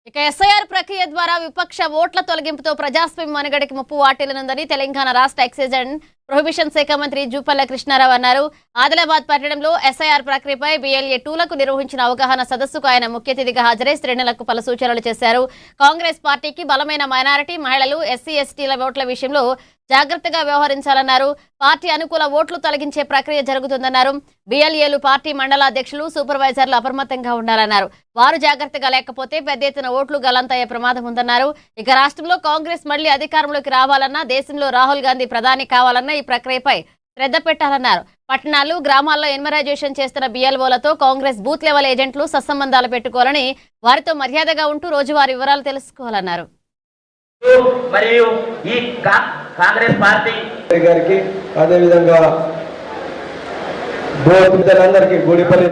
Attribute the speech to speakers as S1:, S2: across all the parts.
S1: ఇక ఎస్ఐఆర్ ప్రక్రియ ద్వారా విపక్ష ఓట్ల తొలగింపుతో ప్రజాస్వామ్య మనుగడకి ముప్పు వాటిల్లినుందని తెలంగాణ రాష్ట్ర ఎక్సైజ్ అండ్ ప్రొహిబిషన్ శాఖ మంత్రి జూపల్లి కృష్ణారావు అన్నారు. ఆదిలాబాద్ పట్టణంలో ఎస్ఐఆర్ ప్రక్రియపై BLA 2లకు నిర్వహించిన అవగాహన సదస్సుకు ఆయన ముఖ్య అతిథిగా హాజరై శ్రేణులకు పలు సూచనలు చేశారు. కాంగ్రెస్ పార్టీకి బలమైన మైనారిటీ, మహిళలు, SC/STల ఓట్ల విషయంలో జాగ్రత్తగా వ్యవహరించాలన్నారు. పార్టీ అనుకూల ఓట్లు తొలగించే ప్రక్రియ జరుగుతుందన్నారు. BLAలు పార్టీ మండల అధ్యక్షులు, సూపర్వైజర్లు అప్రమత్తంగా ఉండాలన్నారు. వారు జాగ్రత్తగా లేకపోతే పెద్ద ఎత్తున ఓట్లు గల్లంతయ్యే ప్రమాదం ఉందన్నారు. ఇక రాష్ట్రంలో కాంగ్రెస్ మళ్లీ అధికారంలోకి రావాలన్నా, దేశంలో రాహుల్ గాంధీ ప్రధాని కావాలన్నా ఈ ప్రక్రియపై శ్రద్ధ పెట్టాలన్నారు. పట్టణాలు, గ్రామాల్లో ఎన్మరైజేషన్ చేస్తున్న BLOలతో కాంగ్రెస్ బూత్ లెవెల్ ఏజెంట్లు సత్సంబంధాలు పెట్టుకోవాలని, వారితో మర్యాదగా ఉంటూ రోజువారీ వివరాలు తెలుసుకోవాలన్నారు.
S2: మరియు ఈ కాంగ్రెస్ పార్టీ
S3: గారికి అదే విధంగా గూడిపల్లి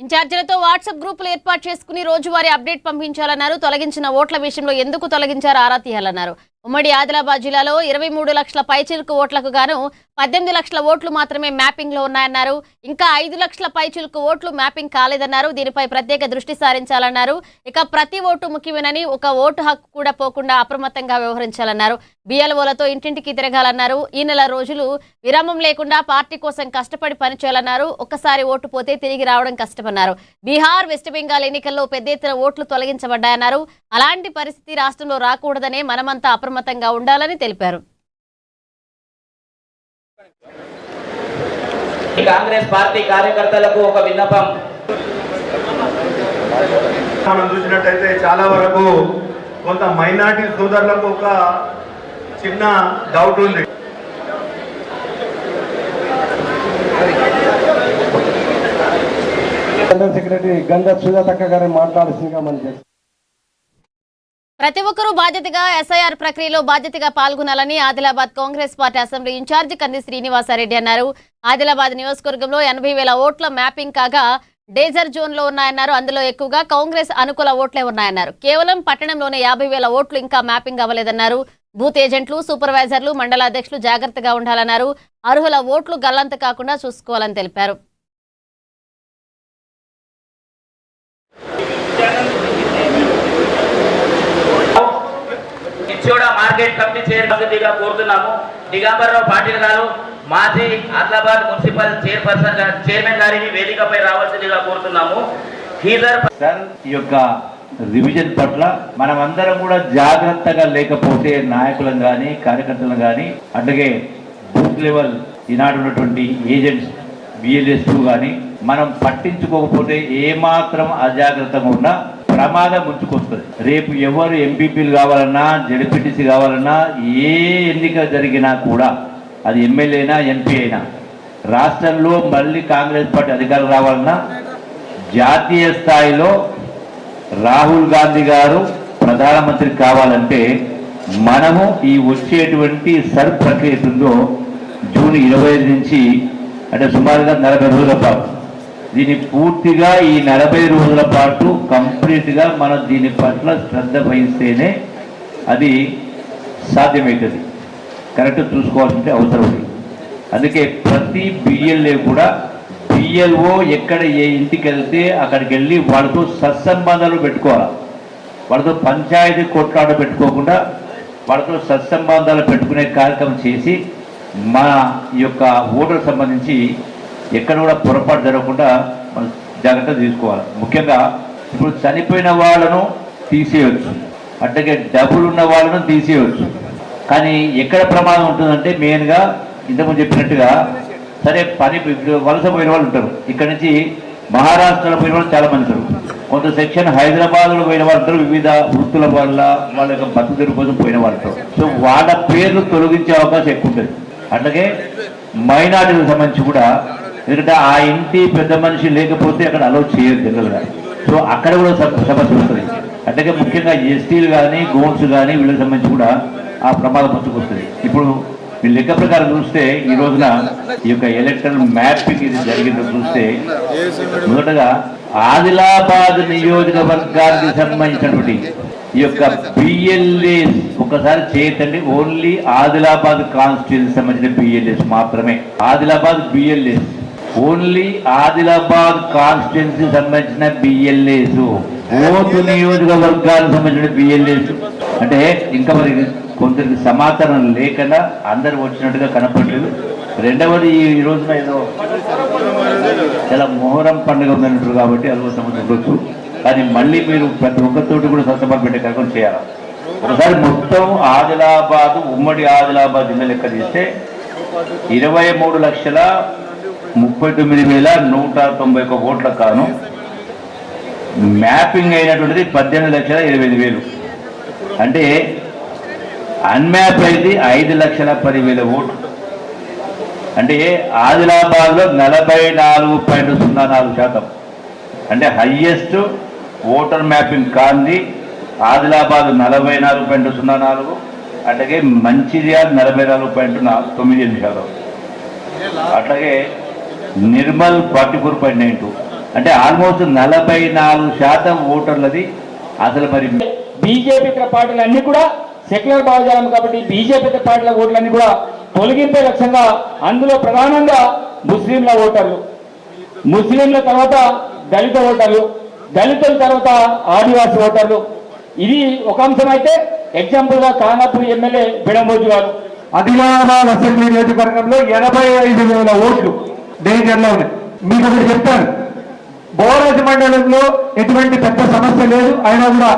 S1: ఇన్ఛార్జీలతో వాట్సాప్ గ్రూపులు ఏర్పాటు చేసుకుని రోజువారీ అప్డేట్ పంపించాలన్నారు. తొలగించిన ఓట్ల విషయంలో ఎందుకు తొలగించారో ఆరా తీయాలన్నారు. ఉమ్మడి ఆదిలాబాద్ జిల్లాలో 23 లక్షల పైచిలుకు ఓట్లకు గాను 18 లక్షల ఓట్లు మాత్రమే మ్యాపింగ్ లో ఉన్నాయన్నారు. ఇంకా 5 లక్షల పైచిలుకు ఓట్లు మ్యాపింగ్ కాలేదన్నారు. దీనిపై ప్రత్యేక దృష్టి సారించాలన్నారు. ఇక ప్రతి ఓటు ముఖ్యమేనని, ఒక ఓటు హక్కు కూడా పోకుండా అప్రమత్తంగా వ్యవహరించాలన్నారు. BLOలతో ఇంటింటికి తిరగాలన్నారు. ఈ నెల రోజులు విరామం లేకుండా పార్టీ కోసం కష్టపడి పనిచేయాలన్నారు. ఒక్కసారి ఓటు పోతే తిరిగి రావడం కష్టమన్నారు. బీహార్, వెస్ట్ బెంగాల్ ఎన్నికల్లో పెద్ద ఎత్తున ఓట్లు తొలగించబడ్డాయన్నారు. అలాంటి పరిస్థితి రాష్ట్రంలో రాకూడదనే మనమంతా అప్రమత్తంగా ఉండాలని తెలిపారు.
S2: కాంగ్రెస్ పార్టీ కార్యకర్తలకు ఒక విన్నపం.
S4: మనం చూసినట్టయితే చాలా వరకు కొంత మైనారిటీ సోదరులకు ఒక చిన్న డౌట్ ఉంది.
S3: జనరల్ సెక్రటరీ గంధ సుజాతక్క గారు మాట్లాడాల్సిందిగా మనం చేస్తాం.
S1: ప్రతి ఒక్కరూ బాధ్యతగా ఎస్ఐఆర్ ప్రక్రియలో బాధ్యతగా పాల్గొనాలని Adilabad Congress party assembly incharge Kandi Srinivasa Reddy అన్నారు. ఆదిలాబాద్ నియోజకవర్గంలో 80,000 ఓట్ల మ్యాపింగ్ కాగా డేంజర్ జోన్ లో ఉన్నాయన్నారు. అందులో ఎక్కువగా కాంగ్రెస్ అనుకూల ఓట్లే ఉన్నాయన్నారు. కేవలం పట్టణంలోనే 50,000 ఓట్లు ఇంకా మ్యాపింగ్ అవ్వలేదన్నారు. బూత్ ఏజెంట్లు, సూపర్వైజర్లు, మండల అధ్యక్షులు జాగ్రత్తగా ఉండాలన్నారు. అర్హుల ఓట్లు గల్లంత కాకుండా చూసుకోవాలని తెలిపారు.
S2: మార్కెట్ కమిటీ చైర్మన్గా కోరుతున్నాము. దిగంబరరావు పాటిల్ గారు, మాజీ ఆదిలాబాద్ మున్సిపల్ చైర్మన్ గారిని వేదికపై రావాల్సిందిగా కోరుతున్నాము.
S5: సార్, ఈ యొక్క రివిజన్ పట్ల మనమందరం కూడా జాగ్రత్తగా లేకపోతే నాయకులను కానీ, కార్యకర్తలను కానీ, అట్లాగే బూత్ లెవెల్ ఈనాడు ఉన్నటువంటి ఏజెంట్స్ BLS కానీ మనం పట్టించుకోకపోతే ఏమాత్రం అజాగ్రత్తగా ఉన్నా ప్రమాదం ముంచుకొస్తుంది. రేపు ఎవరు ఎంపీపీలు కావాలన్నా, జడ్పీటీసీ కావాలన్నా, ఏ ఎన్నిక జరిగినా కూడా, అది ఎమ్మెల్యే అయినా, MP అయినా, రాష్ట్రంలో మళ్ళీ కాంగ్రెస్ పార్టీ అధికారం రావాలన్నా, జాతీయ స్థాయిలో రాహుల్ గాంధీ గారు ప్రధానమంత్రి కావాలంటే మనము ఈ వచ్చేటువంటి సర్ ప్రక్రియ ఉందో జూన్ 25 నుంచి, అంటే సుమారుగా 40 రోజుల పాటు, దీన్ని పూర్తిగా ఈ 40 రోజుల పాటు కంప్లీట్గా మనం దీని పట్ల శ్రద్ధ వహిస్తేనే అది సాధ్యమవుతుంది. కరెక్ట్ చూసుకోవాల్సిన అవసరం ఉంది. అందుకే ప్రతి BLA కూడా BLO ఎక్కడ ఏ ఇంటికి వెళ్తే అక్కడికి వెళ్ళి వాళ్ళతో సత్సంబంధాలు పెట్టుకోవాలి. వాళ్ళతో పంచాయతీ కొట్లాట పెట్టుకోకుండా వాళ్ళతో సత్సంబంధాలు పెట్టుకునే కార్యక్రమం చేసి మన ఈ యొక్క ఓటర్ సంబంధించి ఎక్కడ కూడా పొరపాటు జరగకుండా మనం జాగ్రత్తలు తీసుకోవాలి. ముఖ్యంగా ఇప్పుడు చనిపోయిన వాళ్ళను తీసేయవచ్చు, అట్లాగే డబ్బులు ఉన్న వాళ్ళను తీసేయవచ్చు. కానీ ఎక్కడ ప్రమాదం ఉంటుందంటే మెయిన్గా ఇంతకుముందు చెప్పినట్టుగా, సరే పని వలస పోయిన వాళ్ళు ఉంటారు, ఇక్కడ నుంచి మహారాష్ట్రలో పోయిన వాళ్ళు చాలా మంది ఉంటారు, కొంత సెక్షన్ హైదరాబాద్లో పోయిన వాళ్ళు ఉంటారు, వివిధ వృత్తుల వల్ల వాళ్ళ యొక్క బతుకుదెరువు కోసం పోయిన వాళ్ళు ఉంటారు. సో వాళ్ళ పేర్లు తొలగించే అవకాశం ఎక్కువ ఉంటుంది. అట్లాగే మైనార్టీలకు సంబంధించి కూడా, ఎందుకంటే ఆ ఇంటి పెద్ద మనిషి లేకపోతే అక్కడ అలౌ చేయదు జనరల్గా. సో అక్కడ కూడా సమస్య వస్తుంది. అట్లాగే ముఖ్యంగా STలు కానీ, గోన్స్ కానీ వీళ్ళకి సంబంధించి కూడా ఆ ప్రమాదం వస్తుంది. ఇప్పుడు మీ లెక్క ప్రకారం చూస్తే ఈ రోజున ఈ యొక్క ఎలక్ట్రల్ మ్యాపింగ్ ఇది జరిగిందో చూస్తే, మొదటగా ఆదిలాబాద్ నియోజకవర్గానికి సంబంధించినటువంటి ఈ యొక్క BLAs ఒకసారి చేయతండి. ఓన్లీ ఆదిలాబాద్ కాన్స్టిట్యూన్సీ సంబంధించిన BLAs మాత్రమే. Adilabad BLAs only Adilabad constituency సంబంధించిన BLAs ఓటు నియోజకవర్గాలకు సంబంధించిన బిఎల్ఏస్ అంటే ఇంకా మరి కొందరికి సమాచారం లేకుండా అందరు వచ్చినట్టుగా కనపడలేదు. రెండవది ఈ రోజున ఏదో చాలా మొహరం పండుగ ఉందన్నట్టు కాబట్టి అల్వ సమస్య ఉండొచ్చు. కానీ మళ్ళీ మీరు ప్రతి ఒక్కరితోటి కూడా సత్సభ పెట్టే కార్యక్రమం చేయాలి. ఒకసారి మొత్తం ఆదిలాబాద్ ఉమ్మడి ఆదిలాబాద్ జిల్లా లెక్క తీస్తే 23,39,191 ఓట్ల కాను మ్యాపింగ్ అయినటువంటిది 18,20,000. అంటే అన్మ్యాప్ అయితే 5,10,000 ఓట్లు. అంటే ఆదిలాబాద్లో 44.04%. అంటే హయ్యెస్ట్ ఓటర్ మ్యాపింగ్ కాంది ఆదిలాబాద్ 44.04, అట్లాగే మంచిర్యాల 44.98%, అట్లాగే నిర్మల్ 44.92. అంటే ఆల్మోస్ట్ 44% ఓటర్లది. అసలు మరి
S6: బీజేపీ పార్టీలు అన్ని కూడా సెక్యులర్ భావజాలం కాబట్టి బీజేపీ పార్టీల ఓట్లన్నీ కూడా తొలగింపే లక్ష్యంగా అందులో ప్రధానంగా ముస్లింల ఓటర్లు, ముస్లింల తర్వాత దళిత ఓటర్లు, దళితుల తర్వాత ఆదివాసీ ఓటర్లు. ఇది ఒక అంశం అయితే ఎగ్జాంపుల్ గా ఖానాపూర్ ఎమ్మెల్యే బిడంబోజు గారు
S3: ఆదిలాబాద్ అసెంబ్లీ నియోజకవర్గంలో 85,000 ఓట్లు డేంజర్ లో ఉన్నాయి. మీకు ఒకటి చెప్తాను, బోరాజు మండలంలో ఎటువంటి పెద్ద సమస్య లేదు, అయినా కూడా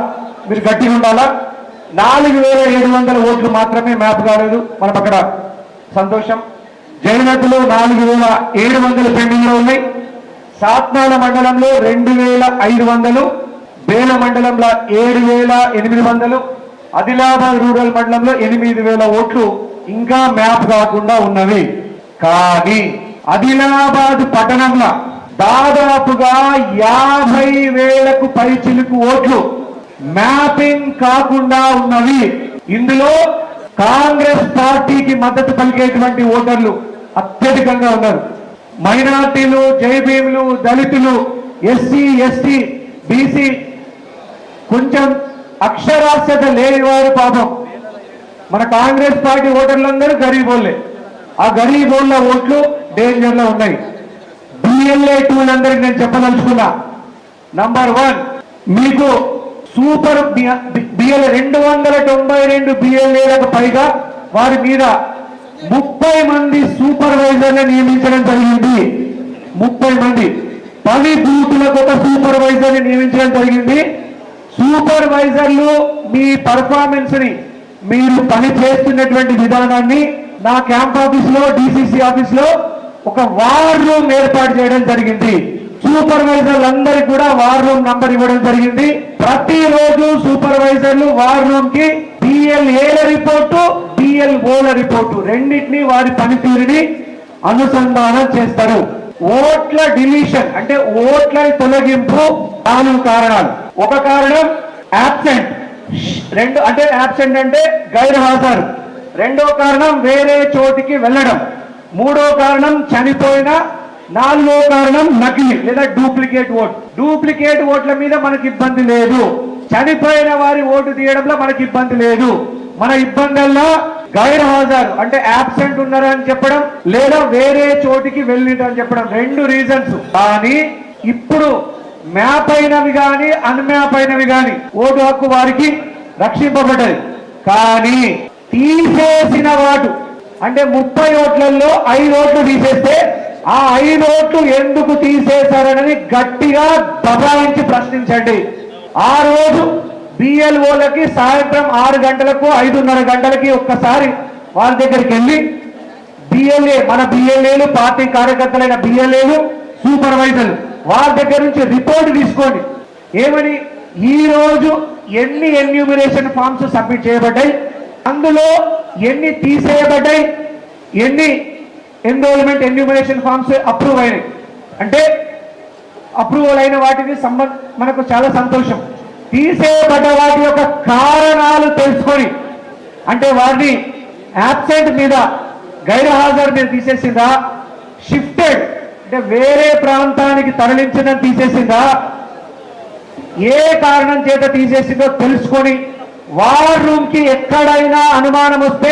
S3: మీరు గట్టిగా ఉండాలా. 4,700 ఓట్లు మాత్రమే మ్యాప్ కాలేదు, మనం అక్కడ సంతోషం. జైనత్లో 4,700 పెండింగ్ లో ఉన్నాయి. సాత్నాల మండలంలో 2,500, బేల మండలంలో 7,800, ఆదిలాబాద్ రూరల్ మండలంలో 8,000 ఓట్లు ఇంకా మ్యాప్ కాకుండా ఉన్నవి. కానీ ఆదిలాబాద్ పట్టణంలో దాదాపుగా 50,000కు పైచిలుకు ఓట్లు మ్యాపింగ్ కాకుండా ఉన్నవి. ఇందులో కాంగ్రెస్ పార్టీకి మద్దతు పలికేటువంటి ఓటర్లు అత్యధికంగా ఉన్నారు. మైనార్టీలు, జైభీములు, దళితులు, ఎస్సీ, ఎస్టీ, బీసీ, కొంచెం అక్షరాస్యత లేని వారు పాపం మన కాంగ్రెస్ పార్టీ ఓటర్లందరూ గరీబోళ్ళే. ఆ గరీబోళ్ళ ఓట్లు డేంజర్ లో ఉన్నాయి. బిఎల్ఏ టూలందరికీ నేను చెప్పదలుచుకున్నా. నంబర్ 1, మీకు సూపర్ బిఎల్ఏ 292 బిఎల్ఏలకు పైగా వారి మీద 30 మంది సూపర్వైజర్లు నియమించడం జరిగింది. 30 మంది, 10 బూతులకు ఒక సూపర్వైజర్ని నియమించడం జరిగింది. సూపర్వైజర్లు మీ పర్ఫార్మెన్స్ ని, మీరు పని చేస్తున్నటువంటి విధానాన్ని నా క్యాంప్ ఆఫీస్ లో, డిసిసి ఆఫీస్ లో ఒక వార్ రూమ్ ఏర్పాటు చేయడం జరిగింది. సూపర్వైజర్లందరికీ కూడా వార్ రూమ్ నంబర్ ఇవ్వడం జరిగింది. ప్రతిరోజు సూపర్వైజర్లు వార్ రూమ్ కి బిఎల్ఏల రిపోర్టు, బిఎల్ఓల రిపోర్టు రెండింటినీ వారి పనితీరుని అనుసంధానం చేస్తారు. ఓట్ల డిలీషన్ అంటే ఓట్ల తొలగింపు 4 కారణాలు. ఒక కారణం యాబ్సెంట్, యాబ్సెంట్ అంటే గైర్హాజరు. రెండో కారణం వేరే చోటికి వెళ్ళడం. మూడో కారణం చనిపోయిన. 4వ కారణం నకిలీ లేదా డూప్లికేట్ ఓట్. డూప్లికేట్ ఓట్ల మీద మనకి ఇబ్బంది లేదు, చనిపోయిన వారి ఓటు తీయడంలో మనకి ఇబ్బంది లేదు. మన ఇబ్బందుల్లో గైర్హాజరు అంటే యాబ్సెంట్ ఉన్నారని చెప్పడం, లేదా వేరే చోటికి వెళ్ళిందని చెప్పడం, 2 రీజన్స్. కానీ ఇప్పుడు మ్యాప్ అయినవి కానీ అన్మ్యాప్ అయినవి కానీ ఓటు హక్కు వారికి రక్షింపబడ్డది. కానీ తీసేసిన వాటు అంటే 30 ఓట్లలో 5 ఓట్లు తీసేస్తే ఆ 5 ఓట్లు ఎందుకు తీసేశారని గట్టిగా దబాయించి ప్రశ్నించండి. ఆ రోజు బిఎల్ఓలకి సాయంత్రం 6 గంటలకు 5:30 గంటలకి ఒక్కసారి వాళ్ళ దగ్గరికి వెళ్ళి బిఎల్ఏ, మన బిఎల్ఏలు, పార్టీ కార్యకర్తలైన బిఎల్ఏలు, సూపర్వైజర్లు వాళ్ళ దగ్గర నుంచి రిపోర్ట్ తీసుకోండి. ఏమని, ఈ రోజు ఎన్ని ఎన్యూమినేషన్ ఫామ్స్ సబ్మిట్ చేయబడ్డాయి, అందులో ఎన్ని తీసేయబడ్డాయి, ఎన్ని ఎన్రోల్మెంట్ ఎన్యూమినేషన్ ఫామ్స్ అప్రూవ్ అయినాయి. అంటే అప్రూవల్ అయిన వాటిని మనకు చాలా సంతోషం. తీసేయబడ్డ వాటి యొక్క కారణాలు తెలుసుకొని, అంటే వారిని యాబ్సెంట్ మీద, గైర్హాజరు మీద తీసేసిందా, షిఫ్టెడ్ అంటే వేరే ప్రాంతానికి తరలించడం తీసేసిందా, ఏ కారణం చేత తీసేసిందో తెలుసుకొని వార్ రూమ్ కి ఎక్కడైనా అనుమానం వస్తే